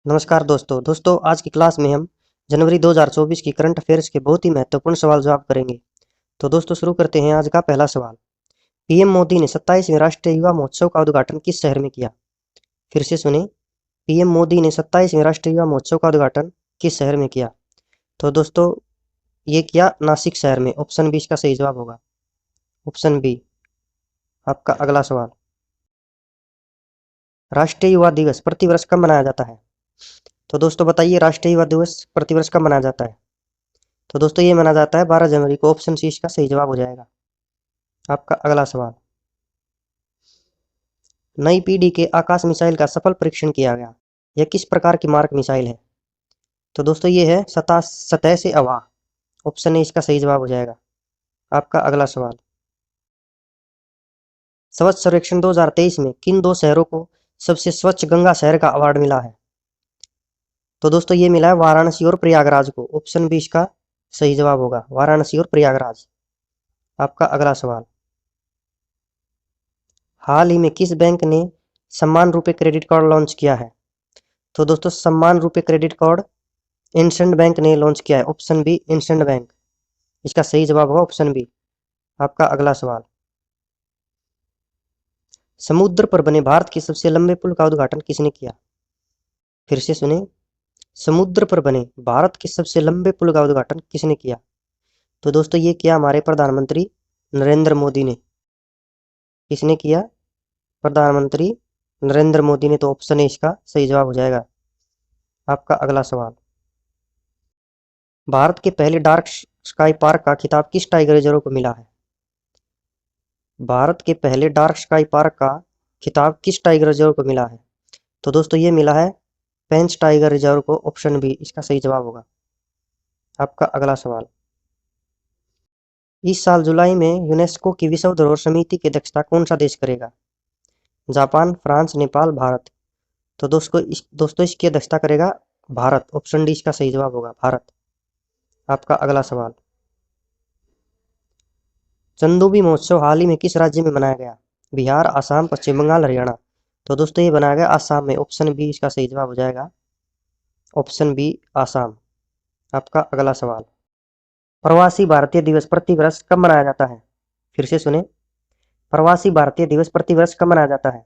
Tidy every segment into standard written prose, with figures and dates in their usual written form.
नमस्कार दोस्तों आज की क्लास में हम जनवरी 2024 की करंट अफेयर्स के बहुत ही महत्वपूर्ण सवाल जवाब करेंगे। तो दोस्तों शुरू करते हैं आज का पहला सवाल। पीएम मोदी ने 27वें राष्ट्रीय युवा महोत्सव का उद्घाटन किस शहर में किया? फिर से सुने। पीएम मोदी ने 27वें राष्ट्रीय युवा महोत्सव का उद्घाटन किस शहर में किया? तो दोस्तों ये किया नासिक शहर में। ऑप्शन बी इसका सही जवाब होगा। Option B. आपका अगला सवाल। राष्ट्रीय युवा दिवस प्रतिवर्ष कब मनाया जाता है? तो दोस्तों बताइए राष्ट्रीय युवा दिवस प्रतिवर्ष कब मनाया जाता है? तो दोस्तों ये माना जाता है 12 जनवरी को। ऑप्शन सी इसका सही जवाब हो जाएगा। आपका अगला सवाल। नई पीढ़ी के आकाश मिसाइल का सफल परीक्षण किया गया। यह किस प्रकार की मार्क मिसाइल है? तो दोस्तों ये है सतह से हवा। ऑप्शन ए इसका सही जवाब हो जाएगा। आपका अगला सवाल। स्वच्छ सर्वेक्षण 2023 में किन दो शहरों को सबसे स्वच्छ गंगा शहर का अवार्ड मिला है? तो दोस्तों ये मिला है वाराणसी और प्रयागराज को। ऑप्शन बी इसका सही जवाब होगा, वाराणसी और प्रयागराज। आपका अगला सवाल। हाल ही में किस बैंक ने सम्मान रुपए क्रेडिट कार्ड लॉन्च किया है? तो दोस्तों सम्मान रुपए क्रेडिट कार्ड इंडसइंड बैंक ने लॉन्च किया है। ऑप्शन बी इंडसइंड बैंक इसका सही जवाब होगा। Option B. आपका अगला सवाल। समुद्र पर बने भारत के सबसे लंबे पुल का उद्घाटन किसने किया? फिर से सुने। समुद्र पर बने भारत के सबसे लंबे पुल का उद्घाटन किसने किया? तो दोस्तों ये किया हमारे प्रधानमंत्री नरेंद्र मोदी ने। किसने किया? प्रधानमंत्री नरेंद्र मोदी ने। तो ऑप्शन ए इसका सही जवाब हो जाएगा। आपका अगला सवाल। भारत के पहले डार्क स्काई पार्क का खिताब किस टाइगर रिजर्व को मिला है? भारत के पहले डार्क स्काई पार्क का खिताब किस टाइगर रिजर्व को मिला है? तो दोस्तों ये मिला है पेंच टाइगर रिजर्व को। ऑप्शन बी इसका सही जवाब होगा। आपका अगला सवाल। इस साल जुलाई में यूनेस्को की विश्व धरोहर समिति की अध्यक्षता कौन सा देश करेगा? Japan, France, Nepal, Bharat. तो दोस्तों इसकी अध्यक्षता करेगा भारत। ऑप्शन डी इसका सही जवाब होगा, भारत। आपका अगला सवाल। चंदोबी महोत्सव हाल ही में किस राज्य में मनाया गया? बिहार, आसाम, पश्चिम बंगाल, हरियाणा। तो दोस्तों ये बनाया गया आसाम में। ऑप्शन बी इसका सही जवाब हो जाएगा। Option B Assam. आपका अगला सवाल। प्रवासी भारतीय दिवस प्रतिवर्ष कब मनाया जाता है? फिर से सुने। प्रवासी भारतीय दिवस प्रतिवर्ष कब मनाया जाता है?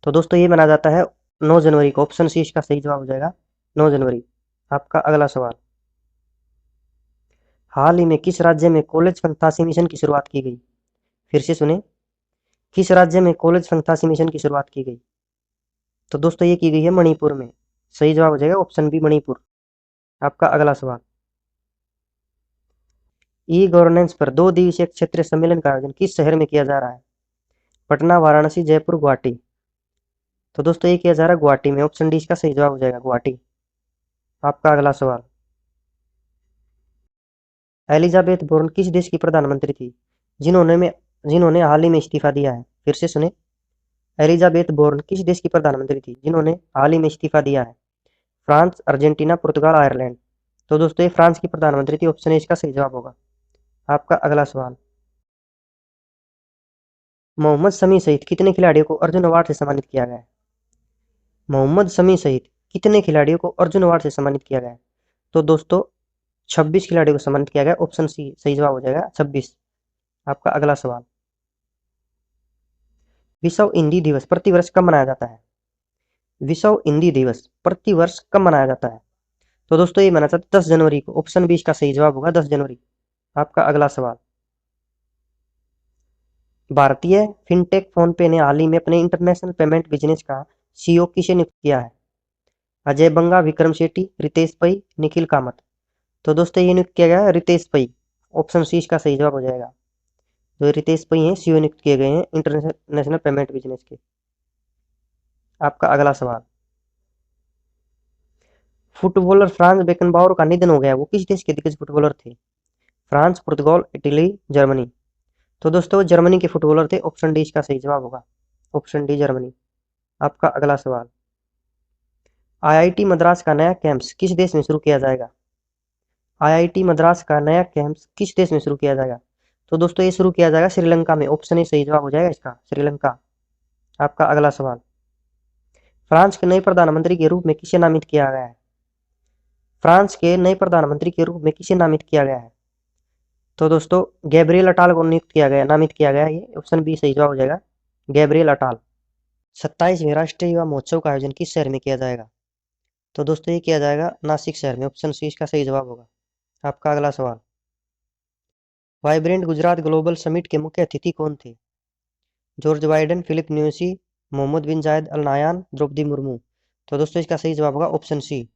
तो दोस्तों ये मनाया जाता है 9 जनवरी को। ऑप्शन सी इसका सही जवाब हो जाएगा, 9 जनवरी। आपका अगला सवाल। हाल ही में किस राज्य में कॉलेज फंतासी मिशन की शुरुआत की गई? फिर से सुने। किस राज्य में कॉलेज फंतासी मिशन की शुरुआत की गई? तो दोस्तों ये की गई है मणिपुर में। सही जवाब हो जाएगा ऑप्शन बी मणिपुर। आपका अगला सवाल। ई गवर्नेंस पर 2 दिवसीय क्षेत्रीय सम्मेलन का आयोजन किस शहर में किया जा रहा है? पटना, वाराणसी, जयपुर, गुवाहाटी। तो दोस्तों ये किया जा रहा है गुवाहाटी में। ऑप्शन डी इसका सही जवाब हो जाएगा, गुवाहाटी। आपका अगला सवाल। एलिजाबेथ बोर्न किस देश की प्रधानमंत्री थी जिन्होंने हाल ही में इस्तीफा दिया है? फिर से सुने। एलिजाबेथ बोर्न किस देश की प्रधानमंत्री थी जिन्होंने हाल ही में इस्तीफा दिया है? फ्रांस, अर्जेंटीना, पुर्तगाल, आयरलैंड। तो दोस्तों ये फ्रांस की प्रधानमंत्री थी। ऑप्शन ए इसका सही जवाब होगा। आपका अगला सवाल। मोहम्मद शमी सहित कितने खिलाड़ियों को अर्जुन अवार्ड से सम्मानित किया गया है? मोहम्मद शमी सहित कितने खिलाड़ियों को अर्जुन अवार्ड से सम्मानित किया गया है? तो दोस्तों 26 खिलाड़ियों को सम्मानित किया गया। ऑप्शन सी सही जवाब हो जाएगा, 26। आपका अगला सवाल। विश्व हिंदी दिवस प्रतिवर्ष कब मनाया जाता है? विश्व हिंदी दिवस प्रतिवर्ष कब मनाया जाता है? तो दोस्तों ये मनाया जाता है 10 जनवरी को। ऑप्शन बी इसका सही जवाब होगा, 10 जनवरी। आपका अगला सवाल। भारतीय फिनटेक फोनपे ने हाल ही में अपने इंटरनेशनल पेमेंट बिजनेस का सीईओ किसे नियुक्त किया है? अजय बंगा, विक्रम सेठी, रितेश पै, निखिल कामत। तो दोस्तों ये नियुक्त किया गया है रितेश पै। ऑप्शन सी इसका सही जवाब हो जाएगा। जो रितेश पै हैं सीईओ नियुक्त किए गए हैं इंटरनेशनल पेमेंट बिजनेस के। आपका अगला सवाल। फुटबॉलर फ्रांस बेकनबावर का निधन हो गया, वो किस देश के दिग्गज फुटबॉलर थे? फ्रांस, पुर्तगाल, इटली, जर्मनी। तो दोस्तों जर्मनी के फुटबॉलर थे। ऑप्शन डी इसका सही जवाब होगा, ऑप्शन डी जर्मनी। आपका अगला सवाल। आईआईटी मद्रास का नया कैंपस किस देश में शुरू किया जाएगा? आईआईटी मद्रास का नया कैंपस किस देश में शुरू किया जाएगा? तो दोस्तों ये शुरू किया जाएगा श्रीलंका में। ऑप्शन ए सही जवाब हो जाएगा इसका, श्रीलंका। आपका अगला सवाल। फ्रांस के नए प्रधानमंत्री के रूप में किसे नामित किया गया है? फ्रांस के नए प्रधानमंत्री के रूप में किसे नामित किया गया है? तो दोस्तों गैब्रियल अटाल को नामित किया गया है। ये ऑप्शन बी सही जवाब हो जाएगा, गैब्रियल अटाल। 27वें राष्ट्रीय युवा महोत्सव का आयोजन किस शहर में किया जाएगा? तो दोस्तों ये किया जाएगा नासिक शहर में। ऑप्शन सी इसका सही जवाब होगा। आपका अगला सवाल, वाइब्रेंट गुजरात ग्लोबल समिट के मुख्य अतिथि कौन थे? जॉर्ज बाइडेन, फिलिप न्यूसी, मोहम्मद बिन जायद अल नायान, द्रौपदी मुर्मू। तो दोस्तों इसका सही जवाब होगा ऑप्शन सी,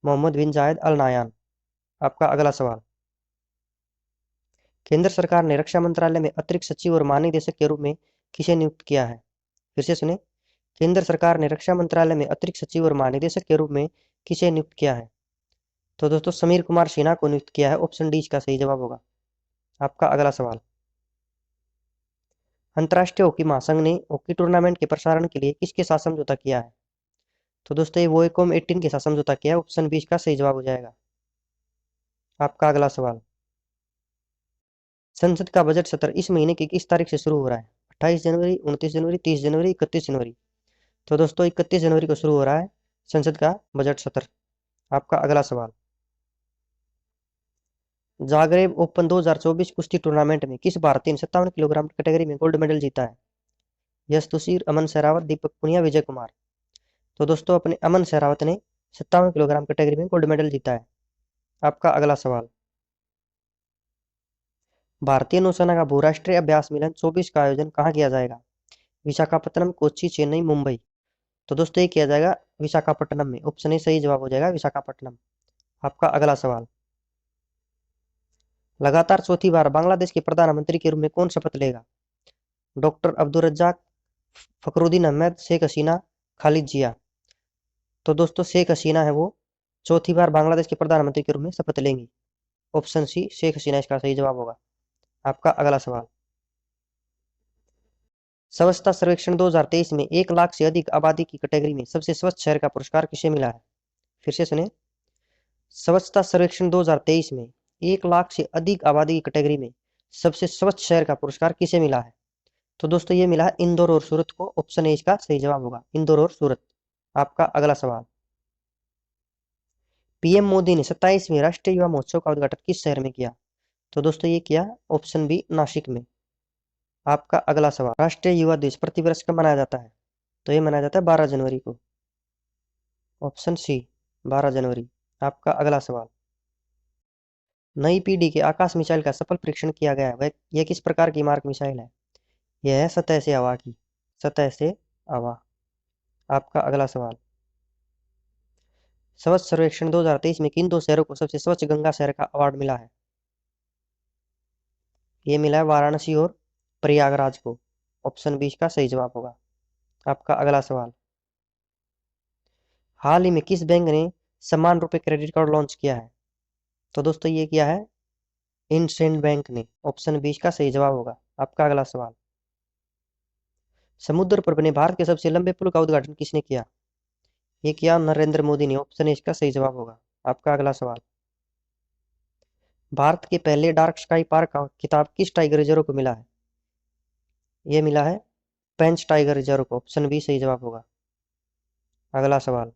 मोहम्मद बिन जायद अल नायान। आपका अगला सवाल, केंद्र सरकार ने रक्षा मंत्रालय में अतिरिक्त सचिव और महानिदेशक के रूप में किसे नियुक्त किया है? फिर से सुने, केंद्र सरकार ने रक्षा मंत्रालय में अतिरिक्त सचिव और महानिदेशक के रूप में किसे नियुक्त किया है? तो दोस्तों समीर कुमार सिन्हा को नियुक्त किया है। ऑप्शन डी इसका सही जवाब होगा। आपका अगला सवाल, अंतर्राष्ट्रीय हॉकी महासंघ ने हॉकी टूर्नामेंट के प्रसारण के लिए किसके साथ समझौता किया है? तो दोस्तों ये वोएकॉम 18 के साथ समझौता किया है। ऑप्शन बी इसका सही जवाब हो जाएगा। आपका अगला सवाल, संसद का बजट सत्र इस महीने की किस तारीख से शुरू हो रहा है? 28 जनवरी, 29 जनवरी, 30 जनवरी, 31 जनवरी। तो दोस्तों 31 जनवरी को शुरू हो रहा है संसद का बजट सत्र। आपका अगला सवाल, जागरेब ओपन 2024 कुश्ती टूर्नामेंट में किस भारतीय ने 57 किलोग्राम कैटेगरी में गोल्ड मेडल जीता है? यश तुषार, अमन सहरावत, दीपक पुनिया, विजय कुमार। तो दोस्तों अपने अमन सहरावत ने 57 किलोग्राम कैटेगरी में गोल्ड मेडल जीता है। आपका अगला सवाल, भारतीय नौसेना का बहुराष्ट्रीय अभ्यास मिलन 24 का आयोजन कहाँ किया जाएगा? विशाखापट्टनम, कोच्चि, चेन्नई, मुंबई। तो दोस्तों ये किया जाएगा विशाखापट्टनम में। ऑप्शन ए सही जवाब हो जाएगा, विशाखापट्टनम। आपका अगला सवाल, लगातार चौथी बार बांग्लादेश के प्रधानमंत्री के रूप में कौन शपथ लेगा? डॉक्टर अब्दुल रज्जाक, फखरुद्दीन अहमद, शेख हसीना, खालिद जिया। तो दोस्तों शेख हसीना है वो चौथी बार बांग्लादेश के प्रधानमंत्री के रूप में शपथ लेंगी। ऑप्शन सी शेख हसीना इसका सही जवाब होगा। आपका अगला सवाल, स्वच्छता सर्वेक्षण 2023 में 1 लाख से अधिक आबादी की कैटेगरी में सबसे स्वच्छ शहर का पुरस्कार किसे मिला है? फिर से सुने, स्वच्छता सर्वेक्षण 2023 में 1 लाख से अधिक आबादी की कैटेगरी में सबसे स्वच्छ शहर का पुरस्कार किसे मिला है? तो दोस्तों ये मिला है इंदौर और सूरत को। ऑप्शन ए इसका सही जवाब होगा, इंदौर और सूरत। आपका अगला सवाल, पीएम मोदी ने 27वें राष्ट्रीय युवा महोत्सव का उद्घाटन किस शहर में किया? तो दोस्तों ये किया ऑप्शन बी, नासिक में। आपका अगला सवाल, राष्ट्रीय युवा दिवस प्रतिवर्ष कब मनाया जाता है? तो ये मनाया जाता है 12 जनवरी को। ऑप्शन सी 12 जनवरी। आपका अगला सवाल, नई पीढ़ी के आकाश मिसाइल का सफल परीक्षण किया गया है, वह यह किस प्रकार की मार्क मिसाइल है? यह है सतह से हवा की, सतह से हवा। आपका अगला सवाल, स्वच्छ सर्वेक्षण 2023 में किन 2 शहरों को सबसे स्वच्छ गंगा शहर का अवार्ड मिला है? ये मिला है वाराणसी और प्रयागराज को। ऑप्शन बी का सही जवाब होगा। आपका अगला सवाल, हाल ही में किस बैंक ने समान रुपए क्रेडिट कार्ड लॉन्च किया है? तो दोस्तों ये किया है इंडसइंड बैंक ने। ऑप्शन बी का सही जवाब होगा। आपका अगला सवाल, समुद्र पर बने भारत के सबसे लंबे पुल का उद्घाटन किसने किया? ये किया नरेंद्र मोदी ने। ऑप्शन ए इसका सही जवाब होगा। आपका अगला सवाल, भारत के पहले डार्क स्काई पार्क का खिताब किस टाइगर रिजर्व को मिला है? ये मिला है पेंच टाइगर रिजर्व को। ऑप्शन बी सही जवाब होगा। अगला सवाल,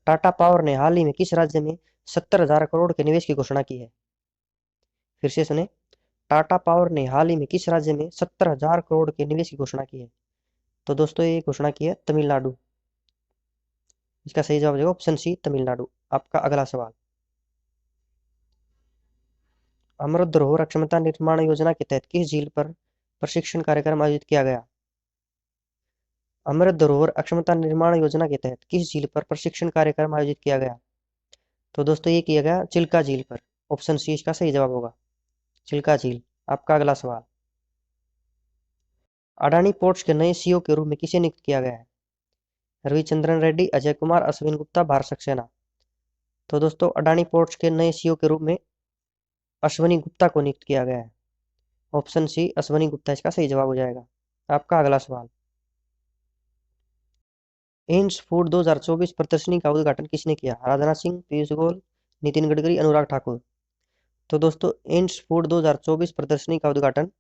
टाटा पावर ने हाल ही में किस राज्य में 70,000 करोड़ के निवेश की घोषणा की है? फिर से सुने, टाटा पावर ने हाल ही में किस राज्य में 70,000 करोड़ के निवेश की घोषणा की है? तो दोस्तों ये घोषणा की है तमिलनाडु। इसका सही जवाब होगा ऑप्शन सी, तमिलनाडु। आपका अगला सवाल, अमृत धरोहर अक्षमता निर्माण योजना के तहत किस झील पर प्रशिक्षण कार्यक्रम आयोजित किया गया? अमृत धरोहर अक्षमता निर्माण योजना के तहत किस झील पर प्रशिक्षण कार्यक्रम आयोजित किया गया? तो दोस्तों ये किया गया चिल्का झील पर। ऑप्शन सी इसका सही जवाब होगा, चिल्का झील। आपका अगला सवाल, अडानी पोर्ट्स के नए सीईओ के रूप में किसे नियुक्त किया गया है? रविचंद्रन रेड्डी, अजय कुमार, अश्विन गुप्ता, भारत सक्सेना। तो दोस्तों अडानी पोर्ट्स के नए सीईओ के रूप में अश्वनी गुप्ता को नियुक्त किया गया है। ऑप्शन सी अश्वनी गुप्ता इसका सही जवाब हो जाएगा। आपका अगला सवाल, एम्स फूड 2024 प्रदर्शनी का उद्घाटन किसने किया? राजनाथ सिंह, पीयूष गोयल, नितिन गडकरी, अनुराग ठाकुर। तो दोस्तों एम्स फूड 2024 प्रदर्शनी का उद्घाटन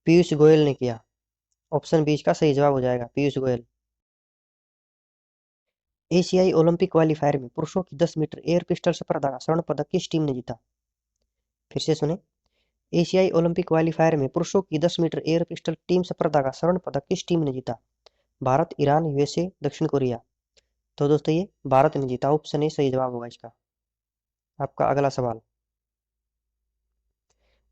पीयूष गोयल ने किया। ऑप्शन बी का सही जवाब हो जाएगा, पीयूष गोयल। एशियाई ओलंपिक क्वालिफायर में पुरुषों की 10 मीटर एयर पिस्टल स्पर्धा का स्वर्ण पदक किस टीम ने जीता? फिर से सुने। एशियाई ओलंपिक क्वालिफायर में पुरुषों की 10 मीटर एयर पिस्टल टीम स्पर्धा का स्वर्ण पदक किस टीम ने जीता? भारत, ईरान, यूएसए, दक्षिण कोरिया। तो दोस्तों ये भारत ने जीता। ऑप्शन ए सही जवाब होगा इसका। आपका अगला सवाल।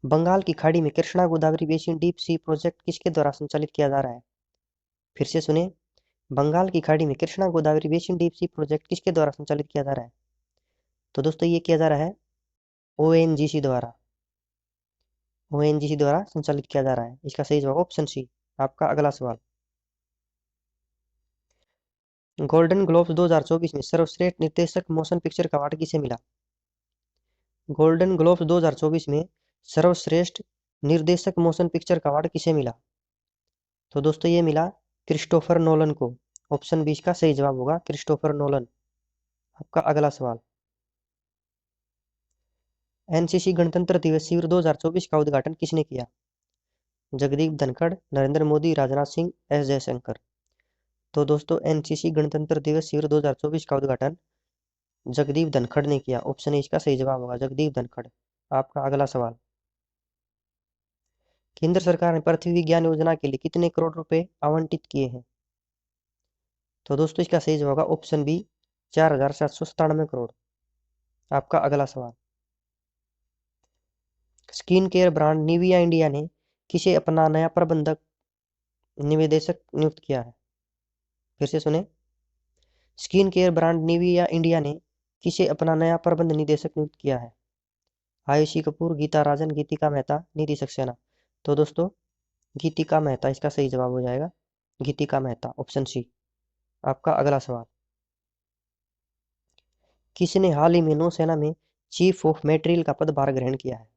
बंगाल की खाड़ी में Krishna Godavari basin deep sea project किसके द्वारा संचालित किया जा रहा है? फिर से सुने। बंगाल की खाड़ी में Krishna Godavari basin deep sea project किसके द्वारा संचालित किया जा रहा है? तो दोस्तों ये किया जा रहा है ओएनजीसी द्वारा। ओएनजीसी द्वारा संचालित किया जा रहा है। इसका सही जवाब ऑप्शन सी। आपका अगला सवाल। गोल्डन ग्लोब्स 2024 में सर्वश्रेष्ठ निर्देशक मोशन पिक्चर का अवार्ड किसे मिला? गोल्डन ग्लोब्स 2024 में सर्वश्रेष्ठ निर्देशक मोशन पिक्चर का अवार्ड किसे मिला? तो दोस्तों ये मिला क्रिस्टोफर नोलन को। ऑप्शन बी इसका सही जवाब होगा, क्रिस्टोफर नोलन। आपका अगला सवाल। एनसीसी गणतंत्र दिवस शिविर 2024 का उद्घाटन किसने किया? जगदीप धनखड़, नरेंद्र मोदी, राजनाथ सिंह, एस जयशंकर। तो दोस्तों एनसीसी गणतंत्र दिवस शिविर 2024 का उद्घाटन जगदीप धनखड़ ने किया। ऑप्शन ए इसका सही जवाब होगा, जगदीप धनखड़। आपका अगला सवाल। केंद्र सरकार ने पृथ्वी विज्ञान योजना के लिए कितने करोड़ रुपए आवंटित किए हैं? तो दोस्तों इसका सही जवाब होगा ऑप्शन बी, 4,797 करोड़। आपका अगला सवाल। Skin care brand Nivea India ने किसे अपना नया प्रबंधक निवेदक नियुक्त किया है? फिर से सुने। Skin care brand Nivea India ने किसे अपना नया प्रबंध निदेशक नियुक्त किया है? आयुषी कपूर, गीता राजन, गीतिका मेहता, निधि सक्सेना। तो दोस्तों गीतिका मेहता इसका सही जवाब हो जाएगा, गीतिका मेहता, ऑप्शन सी। आपका अगला सवाल। किसने हाल ही में नौसेना में चीफ ऑफ मटेरियल का पदभार ग्रहण किया है?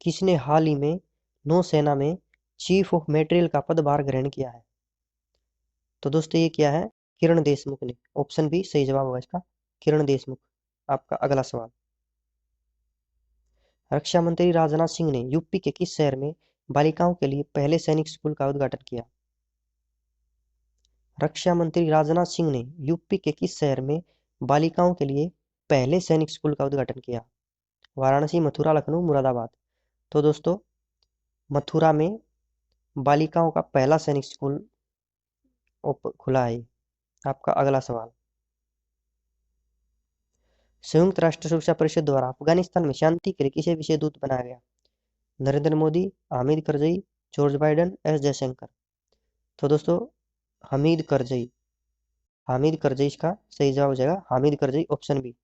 किसने हाल ही में नौसेना में चीफ ऑफ मटेरियल का पदभार ग्रहण किया है? तो दोस्तों ये किया है किरण देशमुख ने। ऑप्शन बी सही जवाब होगा इसका, किरण देशमुख। आपका अगला सवाल। रक्षा मंत्री राजनाथ सिंह ने यूपी के किस शहर में बालिकाओं के लिए पहले सैनिक स्कूल का उद्घाटन किया? रक्षा मंत्री राजनाथ सिंह ने यूपी के किस शहर में बालिकाओं के लिए पहले सैनिक स्कूल का उद्घाटन किया? वाराणसी, मथुरा, लखनऊ, मुरादाबाद। तो दोस्तों मथुरा में बालिकाओं का पहला सैनिक स्कूल खुला है। आपका अगला सवाल। संयुक्त राष्ट्र सुरक्षा परिषद द्वारा अफगानिस्तान में शांति के लिए किसे विशेष दूत बनाया गया? Narendra Modi, Hamid Karzai, George Biden, S Jaishankar. तो दोस्तों हामिद करजई, हामिद करजई इसका सही जवाब हो जाएगा, हामिद करजई, ऑप्शन बी।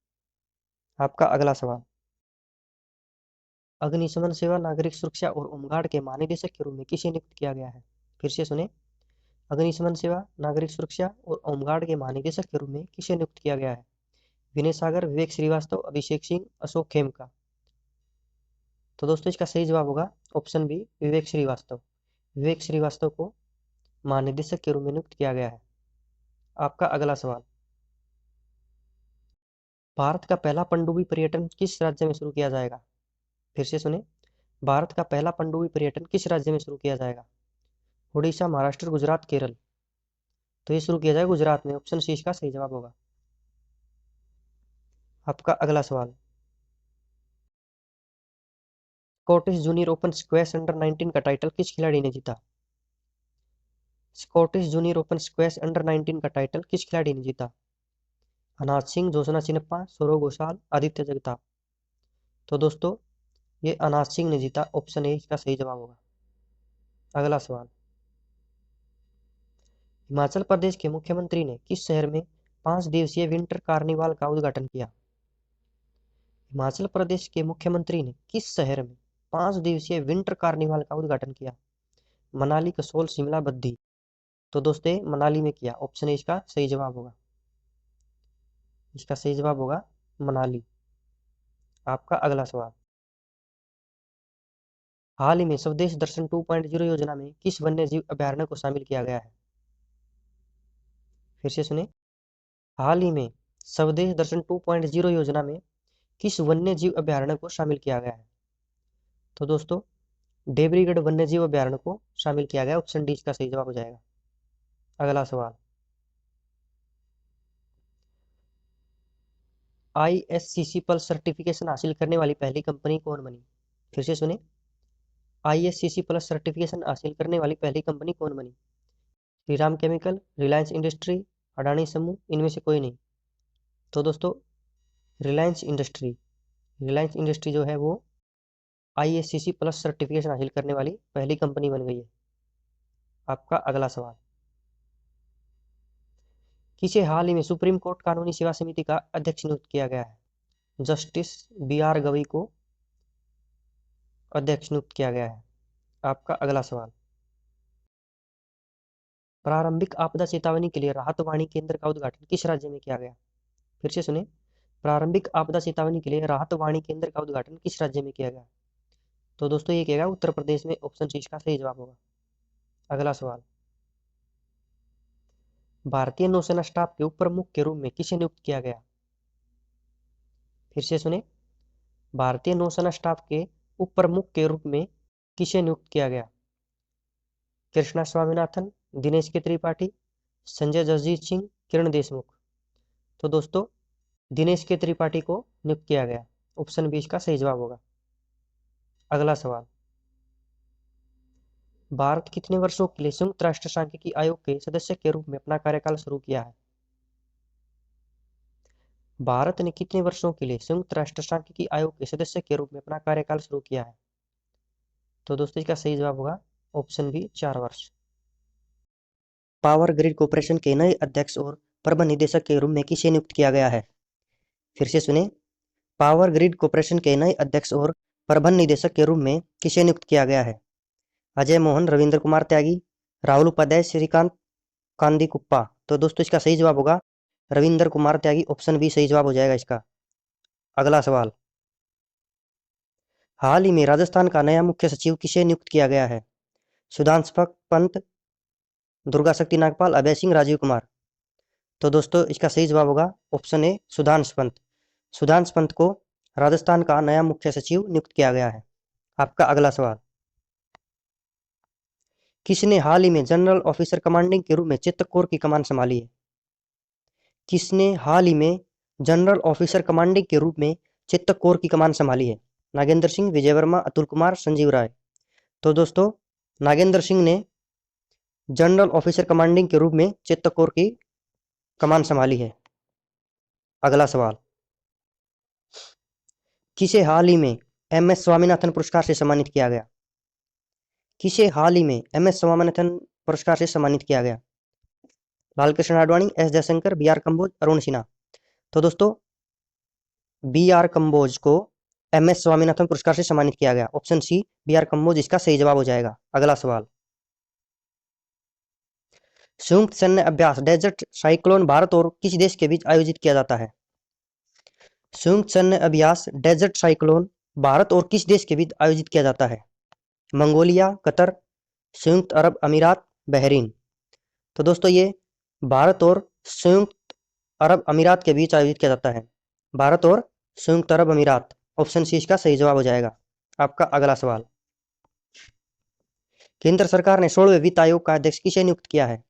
आपका अगला सवाल। अग्निशमन सेवा, नागरिक सुरक्षा और होमगार्ड के महानिदेशक के रूप में किसे नियुक्त किया गया है? फिर से सुने। अग्निशमन सेवा, नागरिक सुरक्षा और होमगार्ड के महानिदेशक के रूप में किसे नियुक्त किया गया है? विनय सागर, विवेक श्रीवास्तव, अभिषेक सिंह, अशोक खेमका। तो दोस्तों इसका सही जवाब होगा ऑप्शन बी, विवेक श्रीवास्तव। विवेक श्रीवास्तव को महानिदेशक के रूप में नियुक्त किया गया है। आपका अगला सवाल। भारत का पहला पनडुब्बी पर्यटन किस राज्य में शुरू किया जाएगा? फिर से सुने। भारत का पहला पनडुब्बी पर्यटन किस राज्य में शुरू किया जाएगा? उड़ीसा, महाराष्ट्र, गुजरात, केरल। तो ये शुरू किया जाएगा गुजरात में। ऑप्शन सी इसका सही जवाब होगा। आपका अगला सवाल। Scottish junior open squash under 19 का टाइटल किस खिलाड़ी ने जीता? Scottish junior open squash under 19 का टाइटल किस खिलाड़ी ने जीता? अनाज सिंह, ज्योत्सना चिन्नप्पा, सौरव घोषाल, आदित्य जगताप। तो दोस्तों ये अनाज सिंह ने जीता। ऑप्शन ए इसका सही जवाब होगा। अगला सवाल। हिमाचल प्रदेश के मुख्यमंत्री ने किस शहर में 5 दिवसीय विंटर कार्निवाल का उद्घाटन किया? हिमाचल प्रदेश के मुख्यमंत्री ने किस शहर में 5 दिवसीय विंटर कार्निवाल का उद्घाटन किया? मनाली, कसोल, शिमला, बद्दी। तो दोस्तों मनाली में किया। ऑप्शन ए इसका सही जवाब होगा। इसका सही जवाब होगा मनाली। आपका अगला सवाल। हाल ही में स्वदेश दर्शन 2.0 योजना में किस वन्य जीव अभयारण्य को शामिल किया गया है? फिर से सुने। हाल ही में स्वदेश दर्शन 2.0 योजना में किस वन्य जीव अभयारण्य को शामिल किया गया है? तो दोस्तों देवरीगढ़ वन्य जीव अभयारण्य को शामिल किया गया। ऑप्शन डी इसका सही जवाब हो जाएगा। अगला सवाल। ISCC प्लस सर्टिफिकेशन हासिल करने वाली पहली कंपनी कौन बनी? फिर से सुने, ISCC प्लस सर्टिफिकेशन हासिल करने वाली पहली कंपनी कौन बनी? श्रीराम केमिकल, रिलायंस इंडस्ट्री, अडानी समूह, इनमें से कोई नहीं। तो दोस्तों रिलायंस इंडस्ट्री जो है वो ISCC प्लस सर्टिफिकेशन हासिल करने वाली पहली कंपनी बन गई है। आपका अगला सवाल, किसे हाल ही में सुप्रीम कोर्ट कानूनी सेवा समिति का अध्यक्ष नियुक्त किया गया है? जस्टिस BR गवई को अध्यक्ष नियुक्त किया गया है। आपका अगला सवाल, प्रारंभिक आपदा चेतावनी के लिए राहत वाणी केंद्र का उद्घाटन किस राज्य में किया गया? फिर से सुने, प्रारंभिक आपदा चेतावनी के लिए राहत वाणी केंद्र का उद्घाटन किस राज्य में किया गया? तो दोस्तों ये कहेगा उत्तर प्रदेश में, ऑप्शन सी इसका सही जवाब होगा। अगला सवाल, भारतीय नौसेना स्टाफ के उप प्रमुख के रूप में किसे नियुक्त किया गया? फिर से सुने, भारतीय नौसेना स्टाफ के उप प्रमुख के रूप में किसे नियुक्त किया गया? कृष्णा स्वामीनाथन, दिनेश के त्रिपाठी, संजय जसजीत सिंह, किरण देशमुख। तो दोस्तों दिनेश के त्रिपाठी को नियुक्त किया गया, ऑप्शन बी इसका सही जवाब होगा। अगला सवाल, भारत कितने वर्षों के लिए संयुक्त राष्ट्र सांख्यिकी आयोग के सदस्य के रूप में अपना कार्यकाल शुरू किया है? भारत ने कितने वर्षों के लिए संयुक्त राष्ट्र सांख्यिकी आयोग के सदस्य के रूप में अपना कार्यकाल शुरू किया है? तो दोस्तों इसका सही जवाब होगा ऑप्शन बी 4 वर्ष। पावर ग्रिड कॉर्पोरेशन के नए अध्यक्ष और प्रबंध निदेशक के रूप में किसे नियुक्त किया गया है? फिर से सुने, पावर ग्रिड कॉर्पोरेशन के नए अध्यक्ष और प्रबंध निदेशक के रूप में किसे नियुक्त किया गया है? अजय मोहन, रविंद्र कुमार त्यागी, राहुल उपाध्याय, श्रीकांत कांदीकुप्पा। तो दोस्तों इसका सही जवाब होगा रविंद्र कुमार त्यागी, ऑप्शन बी सही जवाब हो जाएगा इसका। अगला सवाल, हाल ही में राजस्थान का नया मुख्य सचिव किसे नियुक्त किया गया है? सुधांशु पंत, दुर्गा शक्ति नागपाल, अभय सिंह, राजीव कुमार। तो दोस्तों इसका सही जवाब होगा ऑप्शन ए सुधांशु पंत। सुधांशु पंत को राजस्थान का नया मुख्य सचिव नियुक्त किया गया है। आपका अगला सवाल, किसने हाल ही में जनरल ऑफिसर कमांडिंग के रूप में चित्तौड़ की कमान संभाली है? किसने हाल ही में जनरल ऑफिसर कमांडिंग के रूप में चित्तौड़ की कमान संभाली है? नागेंद्र सिंह, विजय वर्मा, अतुल कुमार, संजीव राय। तो दोस्तों नागेंद्र सिंह ने जनरल ऑफिसर कमांडिंग के रूप में चित्तौड़ की कमान संभाली है। अगला सवाल, किसे हाल ही में MS स्वामीनाथन पुरस्कार से सम्मानित किया गया? किसे हाल ही में MS स्वामीनाथन पुरस्कार से सम्मानित किया गया? Lalkrishna Advani, S Jaishankar, BR Kamboj, Arun Sinha. तो दोस्तों BR कंबोज को MS स्वामीनाथन पुरस्कार से सम्मानित किया गया, ऑप्शन सी BR कंबोज इसका सही जवाब हो जाएगा। अगला सवाल, संयुक्त सैन्य अभ्यास डेजर्ट साइक्लोन भारत और किस देश के बीच आयोजित किया जाता है? संयुक्त सैन्य अभ्यास डेजर्ट साइक्लोन भारत और किस देश के बीच आयोजित किया जाता है? मंगोलिया, कतर, संयुक्त अरब अमीरात, बहरीन। तो दोस्तों ये भारत और संयुक्त अरब अमीरात के बीच आयोजित किया जाता है। भारत और संयुक्त अरब अमीरात, ऑप्शन सी इसका सही जवाब हो जाएगा। आपका अगला सवाल, केंद्र सरकार ने 16वें वित्त आयोग का अध्यक्ष किसे नियुक्त किया है?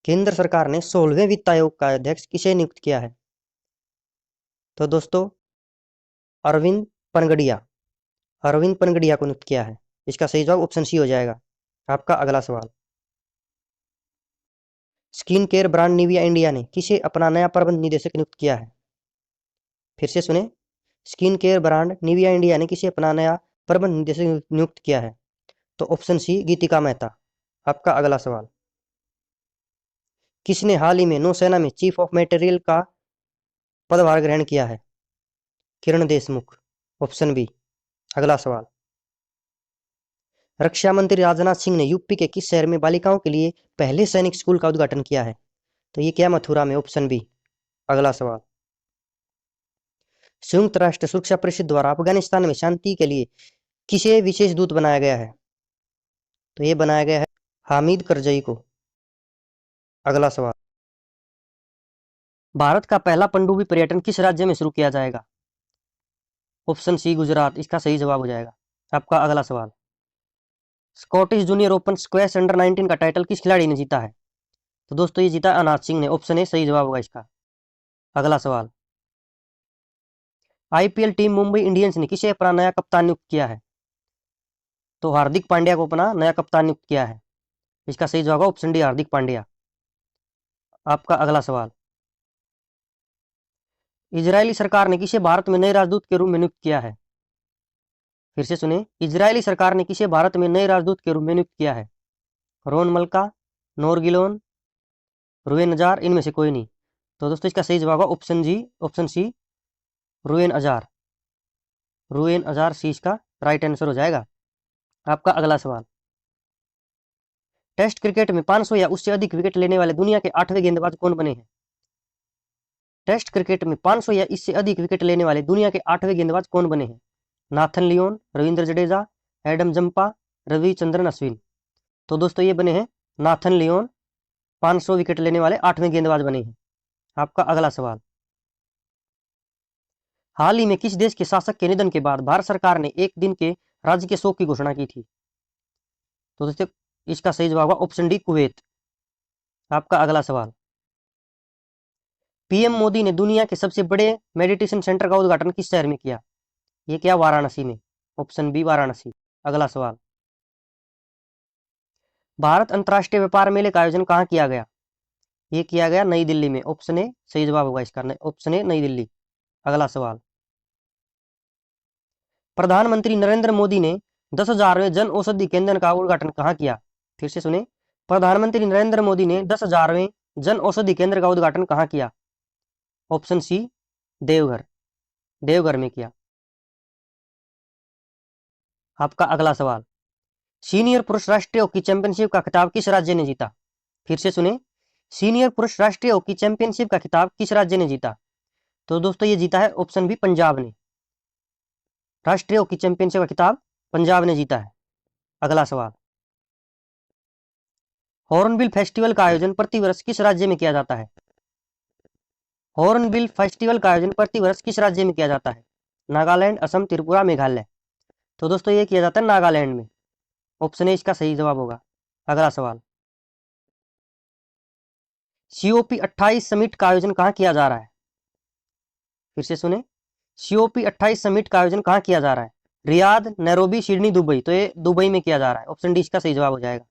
केंद्र सरकार ने 16वें वित्त आयोग का अध्यक्ष किसे नियुक्त किया है? तो दोस्तों अरविंद पनगड़िया को नियुक्त किया है। इसका सही जवाब ऑप्शन सी हो जाएगा। आपका अगला सवाल, skin care brand Nivea India ने किसे अपना नया प्रबंध निदेशक नियुक्त किया है? फिर से सुने, skin care brand Nivea India ने किसे अपना नया प्रबंध निदेशक नियुक्त किया है? तो ऑप्शन सी गीतिका मेहता। आपका अगला सवाल, किसने हाल ही में नौसेना में चीफ ऑफ मटेरियल का पदभार ग्रहण किया है? Kiran Deshmukh, option B. अगला सवाल, रक्षा मंत्री राजनाथ सिंह ने यूपी के किस शहर में बालिकाओं के लिए पहले सैनिक स्कूल का उद्घाटन किया है? तो ये क्या मथुरा में, ऑप्शन बी। अगला सवाल, संयुक्त राष्ट्र सुरक्षा परिषद द्वारा अफगानिस्तान में शांति के लिए किसे विशेष दूत बनाया गया है? तो ये बनाया गया है हामिद करजई को। अगला सवाल, भारत का पहला पनडुब्बी पर्यटन किस राज्य में शुरू किया जाएगा? ऑप्शन सी गुजरात इसका सही जवाब हो जाएगा। आपका अगला सवाल, Scottish junior open squash under 19 का टाइटल किस खिलाड़ी ने जीता है? तो दोस्तों ये जीता अनाज सिंह ने, ऑप्शन ए सही जवाब होगा इसका। अगला सवाल, आईपीएल टीम मुंबई इंडियंस ने किसे अपना नया कप्तान नियुक्त किया है? तो हार्दिक पांड्या को अपना नया कप्तान नियुक्त किया है। इसका सही जवाब ऑप्शन डी, हार्दिक पांड्या। आपका अगला सवाल, इजरायली सरकार ने किसे भारत में नए राजदूत के रूप में नियुक्त किया है? फिर से सुने, इजरायली सरकार ने किसे भारत में नए राजदूत के रूप में नियुक्त किया है? रोन मल्का, नोर गिलोन, रुएन अजार, इनमें से कोई नहीं। तो दोस्तों इसका सही जवाब ऑप्शन जी, ऑप्शन सी, रुएन अजार। रुएन अजार सी इसका राइट आंसर हो जाएगा। आपका अगला सवाल, टेस्ट क्रिकेट में 500 या उससे अधिक विकेट लेने वाले दुनिया के 8वें गेंदबाज कौन बने हैं? टेस्ट क्रिकेट में 500 या इससे अधिक विकेट लेने वाले दुनिया के 8वें गेंदबाज कौन बने हैं? Nathan Lyon, Ravindra Jadeja, Adam Zampa, Ravichandran Ashwin. तो दोस्तों ये बने हैं नाथन लियोन, 500 विकेट लेने वाले 8वें गेंदबाज बने हैं। आपका अगला सवाल, हाल ही में किस देश के शासक के निधन के बाद भारत सरकार ने एक दिन के राज्य के शोक की घोषणा की थी? तो दोस्तों इसका सही जवाब ऑप्शन डी, कुवैत। आपका अगला सवाल, पीएम मोदी ने दुनिया के सबसे बड़े मेडिटेशन सेंटर का उद्घाटन किस शहर में किया? ये क्या, वाराणसी में। Option B, Varanasi. अगला सवाल, भारत अंतर्राष्ट्रीय व्यापार मेले का आयोजन कहाँ किया गया? ये किया गया नई दिल्ली में। ऑप्शन ए सही जवाब होगा इसका, ऑप्शन ए, नई दिल्ली। अगला सवाल, प्रधानमंत्री नरेंद्र मोदी ने 10,000वें जन औषधि केंद्र का उद्घाटन कहाँ किया? फिर से सुने, प्रधानमंत्री नरेंद्र मोदी ने 10,000वें जन औषधि केंद्र का उद्घाटन कहाँ किया? Option C, Deoghar. देवघर में किया। आपका अगला सवाल, सीनियर पुरुष राष्ट्रीय हॉकी चैंपियनशिप का खिताब किस राज्य ने जीता? फिर से सुने, सीनियर पुरुष राष्ट्रीय हॉकी चैंपियनशिप का खिताब किस राज्य ने जीता? तो दोस्तों ये जीता है ऑप्शन बी, पंजाब ने। राष्ट्रीय हॉकी चैंपियनशिप का खिताब पंजाब ने जीता है। अगला सवाल, हॉर्नबिल फेस्टिवल का आयोजन प्रतिवर्ष किस राज्य में किया जाता है? हॉर्नबिल फेस्टिवल का आयोजन प्रतिवर्ष किस राज्य में किया जाता है? नागालैंड, असम, त्रिपुरा, मेघालय। तो दोस्तों ये किया जाता है नागालैंड में। ऑप्शन ए इसका सही जवाब होगा। अगला सवाल, COP 28 समिट का आयोजन कहाँ किया जा रहा है? फिर से सुने, COP 28 समिट का आयोजन कहाँ किया जा रहा है? Riyadh, Nairobi, Sydney, Dubai. तो ये दुबई में किया जा रहा है। ऑप्शन डी इसका सही जवाब हो जाएगा।